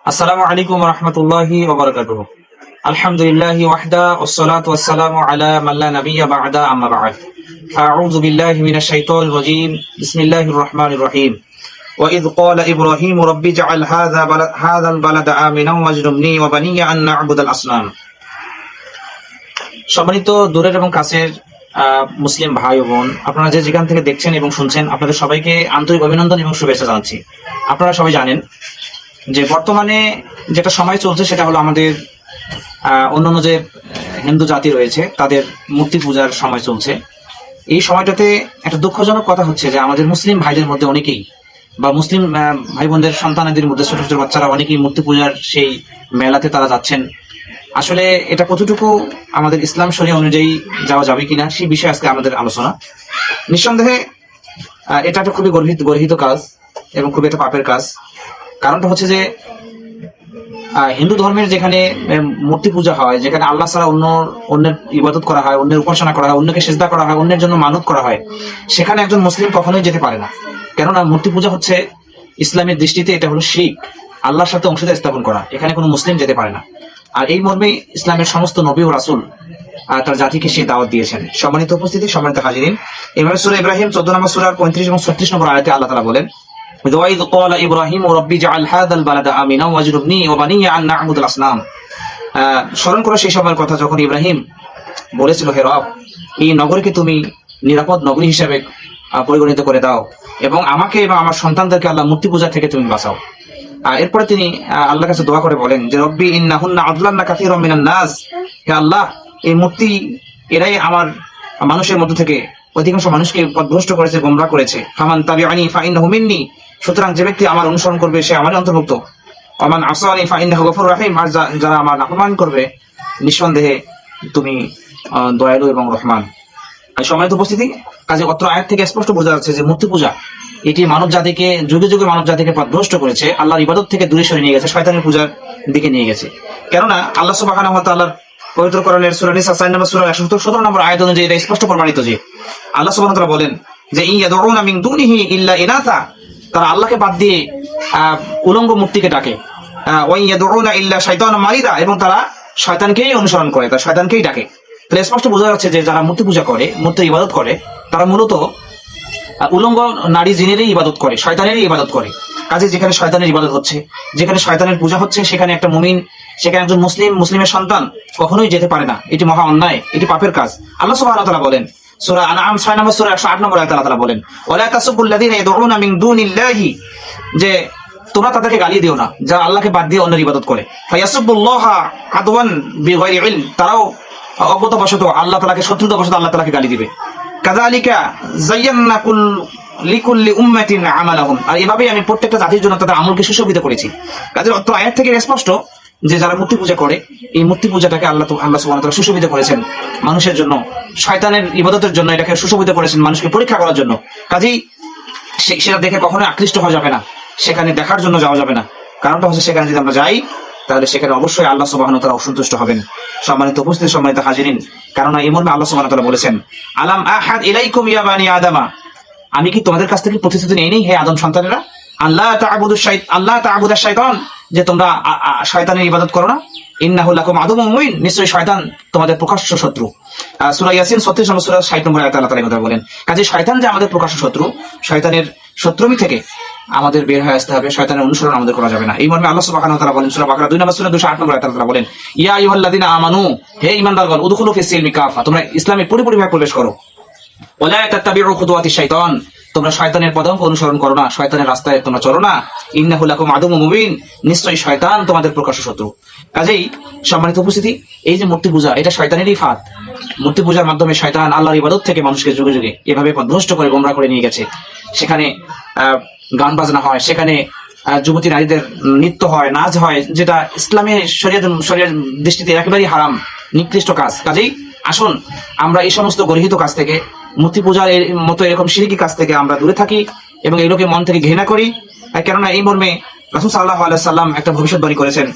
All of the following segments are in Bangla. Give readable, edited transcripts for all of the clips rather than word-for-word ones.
আসসালামু আলাইকুম ওয়া রাহমাতুল্লাহি ওয়া বারাকাতুহু। আলহামদুলিল্লাহি ওয়াহদা ওয়াসসালাতু ওয়াসসালামু আলা মান লা নাবিয়্যা বা'দা আম্মা বা'দ। আউযু বিল্লাহি মিনাশ শাইতানির রাজীম। বিসমিল্লাহির রহমানির রহিম। ওয়া ইয ক্বালা ইব্রাহিমু রাব্বি ইজআল হাযাল বালাদা আমিনান ওয়াজনুবনি ওয়া বানিয়া আন না'বুদাল আসনাম। সম্মানিত দূরের এবং কাছের মুসলিম ভাই ও বোন, আপনারা যে যেখান থেকে দেখছেন এবং শুনছেন, আপনাদের সবাইকে আন্তরিক অভিনন্দন এবং শুভেচ্ছা জানাচ্ছি। আপনারা সবাই জানেন যে বর্তমানে যেটা সময় চলছে সেটা হলো আমাদের অন্যান্য যে হিন্দু জাতি রয়েছে তাদের মূর্তি পূজার সময় চলছে। এই সময়টাতে একটা দুঃখজনক কথা হচ্ছে যে আমাদের মুসলিম ভাইদের মধ্যে অনেকেই বা মুসলিম ভাই বোনদের সন্তানদের মধ্যে ছোট ছোট বাচ্চারা অনেকেই মূর্তি পূজার সেই মেলাতে তারা যাচ্ছেন। আসলে এটা কতটুকু আমাদের ইসলাম শরীয়ত অনুযায়ী যাওয়া যাবে কিনা সেই বিষয়ে আজকে আমাদের আলোচনা। নিঃসন্দেহে এটা একটা খুবই গর্হিত কাজ এবং খুবই একটা পাপের কাজ। কারণটা হচ্ছে যে হিন্দু ধর্মের যেখানে মূর্তি পূজা হয়, যেখানে আল্লাহ ছাড়া অন্যের ইবাদত করা হয়, অন্যের উপাসনা করা হয়, অন্যকে সিজদা করা হয়, অন্যের জন্য মানত করা হয়, সেখানে একজন মুসলিম কখনোই যেতে পারে না। কেননা মূর্তি পূজা হচ্ছে ইসলামের দৃষ্টিতে এটা হলো শিরক, আল্লাহর সাথে অংশীদার স্থাপন করা। এখানে কোনো মুসলিম যেতে পারে না। আর এই মর্মে ইসলামের সমস্ত নবী ও রাসূল তার জাতিকে সেই দাওয়াত দিয়েছেন। সম্মানিত উপস্থিতি, সম্মানিত হাজিরিন, এভাবে সূরা ইব্রাহিম 14 নম্বর সূরার 35 এবং 36 নম্বর আয়াতে আল্লাহ তাআলা বলেন, وَإِذْ قَالَ إِبْرَاهِيمُ رَبِّ اجْعَلْ هَذَا الْبَلَدَ آمِنًا وَاجْنُبْنِي وَبَنِيَّ أَن نَّعْبُدَ الْأَصْنَامَ। স্মরণ করো সেই সময়ের কথা যখন ইব্রাহিম বলেছিল, হে রব, এই নগরীকে তুমি নিরাপদ নগরী হিসেবে পরিগণিত করে দাও এবং আমাকে এবং আমার সন্তানদেরকে আল্লাহ মূর্তি পূজা থেকে তুমি বাঁচাও। এরপরে তিনি আল্লাহর কাছে দোয়া করে বলেন যে, রব্বি ইন্নাহুন্না আদলান্না কাসীরাম মিনান নাস। হে আল্লাহ, এই মূর্তি এরাই আমার মানুষের মধ্য থেকে অধিকাংশ মানুষকে পথভ্রষ্ট করেছে, গোমরাহ করেছে। ফামান তাবিআনি ফাইন্নাহু মিন্নি। সুতরাং যে ব্যক্তি আমার অনুসরণ করবে সে আমার অন্তর্ভুক্ত। ওমান আসানি ফাইন্নাহু গফুরুর রহিম। আর যারা আমার অপমান করবে নিঃসন্দেহে তুমি দয়ালু এবং রহমান। সম্মানিত উপস্থিতি, কাজে অত্র আয়াত থেকে স্পষ্ট বোঝা যাচ্ছে যে মূর্তি পূজা এটি মানব জাতিকে যুগে যুগে মানব জাতিকে পথভ্রষ্ট করেছে, আল্লাহর ইবাদত থেকে দূরে সরিয়ে নিয়ে গেছে, শয়তানের পূজার দিকে নিয়ে গেছে। কেননা আল্লাহ সুবহানাহু ওয়া তাআলার পবিত্র কোরআনের সূরা নিসা 4 নম্বর সূরা 117 নম্বর আয়াত অনুযায়ী এটা স্পষ্ট প্রমাণিত যে আল্লাহ সুবহানাহু ওয়া তাআলা বলেন যে ইয়াদউনা মিন দুনিহি ইল্লা ইনাসা। তারা আল্লাহকে বাদ দিয়ে উলঙ্গ মূর্তিকে ডাকে। ওয়া ইয়াদউনা ইল্লা শাইতানাম মারিদা, এবং তারা শয়তানকেই অনুসরণ করে, তারা শয়তানকেই ডাকে। তাহলে স্পষ্ট বোঝা যাচ্ছে যে যারা মূর্তি পূজা করে, মূর্তির ইবাদত করে, তারা মূলত উলঙ্গ নারী জিনেরই ইবাদত করে, শয়তানেরই ইবাদত করে। কাজে যেখানে শয়তানের ইবাদত হচ্ছে, যেখানে শয়তানের পূজা হচ্ছে, সেখানে একটা মুমিন, সেখানে একজন মুসলিমের সন্তান কখনোই যেতে পারে না। এটি মহা অন্যায়, এটি পাপের কাজ। আল্লাহ সুবহানাহু ওয়া তাআলা বলেন সূরা আনআম 6 নম্বর সূরা 108 নম্বর আয়াতে আল্লাহ তাআলা বলেন, ওয়ালা তাসুবুল্লাযীনা ইয়াদউনা মিন দুনিল্লাহি, যে তোমরা তাদেরকে গালি দিও না যারা আল্লাহকে বাদ দিয়ে অন্যের ইবাদত করে। ফায়াসুবুল্লাহা আদওয়ান বিগাইরি ইলম, তারাও অজ্ঞতাবশত আল্লাহ তাআলাকে শত্রুতাবশত আল্লাহ তাআলাকে গালি দিবে। কাযালিকা যায়্যানা লিকুল্লি উম্মাতিন আমালাহুম, আর এভাবেই আমি প্রত্যেকটা জাতির জন্য তাদের আমলকে সুশোভিত করেছি। কাজের অর্থ আয়াত থেকে স্পষ্ট যে যারা মূর্তি পূজা করে, এই মূর্তি পূজাটাকে আল্লাহ সুবহানাহু ওয়া তাআলা সুশোভিত করেছেন মানুষের জন্য, শয়তানের ইবাদতের জন্য এটাকে সুশোভিত করেছেন মানুষকে পরীক্ষা করার জন্য। কাজেই সেটা দেখে কখনোই আকৃষ্ট হওয়া যাবে না, সেখানে দেখার জন্য যাওয়া যাবে না। কারণটা হচ্ছে সেখানে যদি আমরা যাই তাহলে সেখানে অবশ্যই আল্লাহ সুবহানাহু ওয়া তাআলা অসন্তুষ্ট হবেন। সম্মানিত উপস্থিতি, সম্মানিত হাজিরিন, কারণ এই মর্মে আল্লাহ সুবহানাহু ওয়া তাআলা বলেছেন, আলাম আহাদ ইলাইকুম ইয়া বানি আদামা, আমি কি তোমাদের কাছ থেকে প্রতিশ্রুতি নেই হে আদম সন্তানেরা, আল্লাহ তা'বুদুশ শাইতান, যে তোমরা শয়তানের ইবাদত করো না। ইন্নাহু লাকুম আদুউম মুবিন, নিশ্চয়ই শয়তান তোমাদের প্রকাশ্য শত্রু। সূরা ইয়াসিন 36 নম্বর সূরা 60 নম্বর আয়াতে আল্লাহ তাআলা কথা বলেন। কাজে শয়তান যে আমাদের প্রকাশ্য শত্রু, শয়তানের শত্রুমি থেকে আমাদের বের হয়ে আসতে হবে, শয়তানের অনুসরণ আমাদের করা যাবে না। এই মর্মে আল্লাহ সুবহানাহু ওয়া তাআলা বলেন সূরা বাকারা 2 নম্বর সূরা 208 নম্বর আয়াতে আল্লাহ তাআলা বলেন, ইয়া আইয়ুহাল্লাযীনা আমানু, হে ঈমানদারগণ, উদখুলু ফিস সিলমি কাফা, তোমরা ইসলামে পরিপূর্ণভাবে প্রবেশ করো। ওয়ালা তাত্তাবিউ খুতুওয়াতিশ শাইতান, তোমরা শয়তানের পদাঙ্ক অনুসরণ করো না, শয়তানের রাস্তায় তোমরা চলো না। ইন্নাহু লাকুম আদুউম মুবিন, নিশ্চয়ই শয়তান তোমাদের প্রকাশ্য শত্রু। কাজেই সম্মানিত উপস্থিতি, এই যে মূর্তি পূজা, এটা শয়তানেরই ফাঁদ। মূর্তি পূজার মাধ্যমে শয়তান আল্লাহর ইবাদত থেকে মানুষকে যুগে যুগে এভাবে পথভ্রষ্ট করে গোমরাহ করে নিয়ে গেছে। সেখানে গান বাজনা হয়, সেখানে যুবতী নারীদের নৃত্য হয়, নাচ হয়, যেটা ইসলামের শরীয়তের দৃষ্টিতে একেবারেই হারাম, নিকৃষ্ট কাজ। কাজেই আসুন আমরা এই সমস্ত গর্হিত কাজ থেকে, মূর্তি পূজার মতো এরকম শিরকি কাজ থেকে আমরা দূরে থাকি এবং এগুলোকে মন থেকে ঘৃণা করি। কেননা এই মর্মে রাসূল সাল্লাল্লাহু আলাইহি ওয়াসাল্লাম একটা ভবিষ্যৎবাণী করেছেন।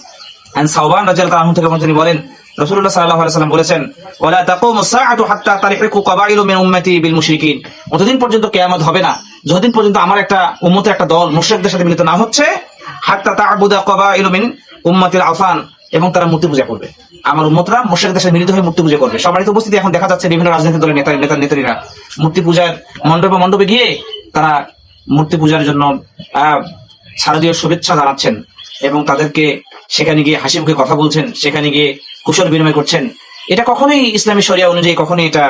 সাওবান রাদিয়াল্লাহু আনহু থেকে তিনি বলেন, রাসূলুল্লাহ সাল্লাল্লাহু আলাইহি ওয়াসাল্লাম বলেছেন, ওয়ালা তাকুমুস সাআতু হাত্তা তালহিকু কাবাইলু মিন উম্মতি বিল মুশরিকিন, অতদিন পর্যন্ত কিয়ামত হবে না যতদিন পর্যন্ত আমার একটা উম্মতের একটা দল মুশরিকদের সাথে মিলিত না হচ্ছে হাত্তা তা'বুদা কাবাইলু মিন উম্মাতিল আফান, এবং তারা মূর্তি পূজা করবে। আমার উম্মতরা মুশরিকদের সাথে মিলিত হয়ে মূর্তি পূজা করবে। সম্মানিত উপস্থিতি, এখন দেখা যাচ্ছে বিভিন্ন রাজনৈতিক দলের নেতারা মূর্তি পূজার মণ্ডপে গিয়ে তারা মূর্তি পূজার জন্য শারদীয় শুভেচ্ছা জানাচ্ছেন এবং তাদেরকে সেখানে গিয়ে হাসি মুখে কথা বলছেন, সেখানে গিয়ে কুশল বিনিময় করছেন। এটা কখনোই ইসলামী শরিয়া অনুযায়ী কখনোই এটা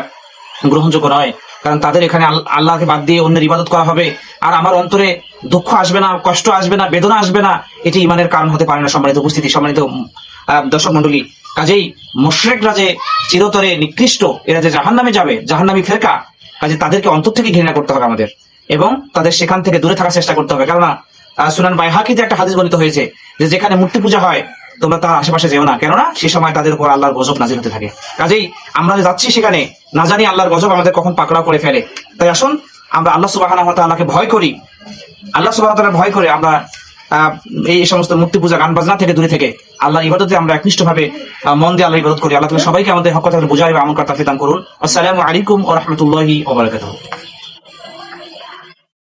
গ্রহণযোগ্য নয়। কারণ তাদের এখানে আল্লাহকে বাদ দিয়ে অন্যের ইবাদত করা হবে, আর আমার অন্তরে দুঃখ আসবে না, কষ্ট আসবে না, বেদনা আসবে না, এটি ইমানের কারণ হতে পারে না। সম্মানিত উপস্থিতি, সম্মানিত দর্শক মন্ডলী, কাজেই মুশরিকরা যে চিরতরে নিকৃষ্ট, এরা যে জাহান্নামে যাবে, জাহান্নামী ফেরকা, কাজে তাদেরকে অন্তর থেকে ঘৃণা করতে হবে আমাদের, এবং তাদের সেখান থেকে দূরে থাকার চেষ্টা করতে হবে। কেননা সুনান বাইহাকিতে একটা হাদিস বর্ণিত হয়েছে যে যেখানে মূর্তি পূজা হয় তোমরা তার আশেপাশে যেও না, কেননা সে সময় তাদের উপর আল্লাহর গজব নাজিল হতে থাকে। কাজেই আমরা যে যাচ্ছি সেখানে, না জানি আল্লাহর গজব আমাদের কখন পাকড়াও করে ফেলে। তাই আসুন আমরা আল্লাহ সুবহানাহু ওয়া তাআলাকে ভয় করি, আল্লাহ সুবহানাহু ওয়া তাআলা ভয় করে আমরা এই সমস্ত মূর্তি পূজা গান বাজনা থেকে দূরে থেকে আল্লাহর ইবাদতে আমরা একনিষ্ঠ ভাবে মন দিয়ে আল্লাহর ইবাদত করি। আল্লাহ তাআলা সবাইকে আমাদের হক কথা বুঝায় এবং আমল করার তৌফিক দান করুন। আসসালামু আলাইকুম ওয়া রাহমাতুল্লাহি ওয়া বারাকাতুহু।